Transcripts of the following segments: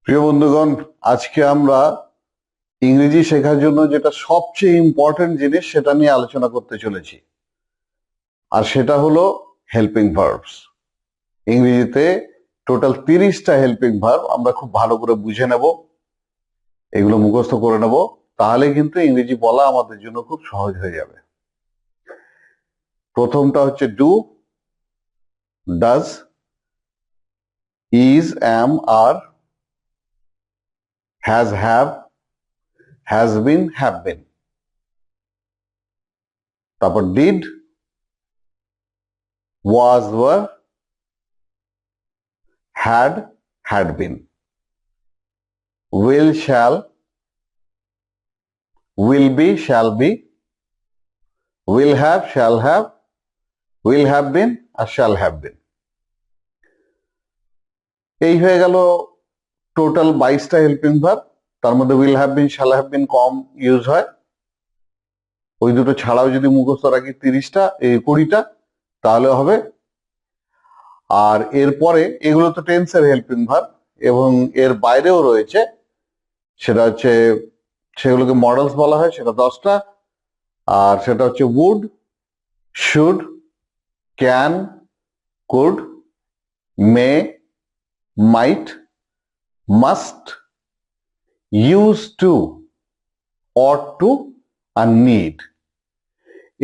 প্রিয় বন্ধুগণ, আজকে আমরা ইংরেজি শেখার জন্য যেটা সবচেয়ে ইম্পর্টেন্ট জিনিস সেটা নিয়ে আলোচনা করতে চলেছি। আর সেটা হলো হেল্পিং ভার্বস। ইংরেজিতে টোটাল 30টা হেল্পিং ভার্ব আমরা খুব ভালো করে বুঝে নেব, এগুলো মুখস্থ করে নেব, তাহলে কিন্তু ইংরেজি বলা আমাদের জন্য খুব সহজ হয়ে যাবে। প্রথমটা হচ্ছে do, does, is, am, are, has been, have been. তারপর did, was, were, had been, will, be, shall be, will have been আর shall have been। এই হয়ে গেল টোটাল 22টা হেল্পিং ভার্ব। তার মধ্যে will have been, shall have been com use হয়। ওই দুটো ছাড়াও যদি মুখস্থ রাখি 20টা তাহলে হবে। আর এরপরে এগুলো তো টেন্সের হেল্পিং ভার্ব, এবং এর বাইরেও রয়েছে, সেটা হচ্ছে সেগুলোকে মডেলস বলা হয়, সেটা 10টা। আর সেটা হচ্ছে would, should, can, could, may, might, must, used to, ought to R need।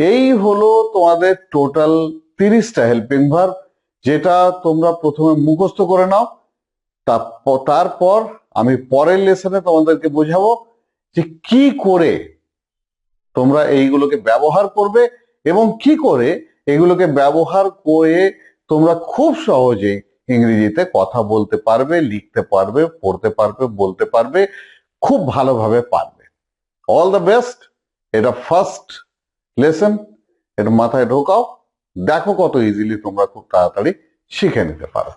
এই হলো তোমাদের টোটাল 30টা হেল্পিং ভার্ব, যেটা তোমরা প্রথমে মুখস্থ করে নাও। তারপর আমি পরের লেসনে তোমাদেরকে বোঝাবো যে কি করে তোমরা এইগুলোকে ব্যবহার করবে এবং কি করে এগুলোকে ব্যবহার করে তোমরা খুব সহজে ইংরেজিতে কথা বলতে পারবে, লিখতে পারবে, পড়তে পারবে, বলতে পারবে, খুব ভালোভাবে পারবে। All the best. এটা ফার্স্ট লেসন, এটা মাথায় ঢোকাও, দেখো কত ইজিলি তোমরা খুব তাড়াতাড়ি শিখে নিতে পারো।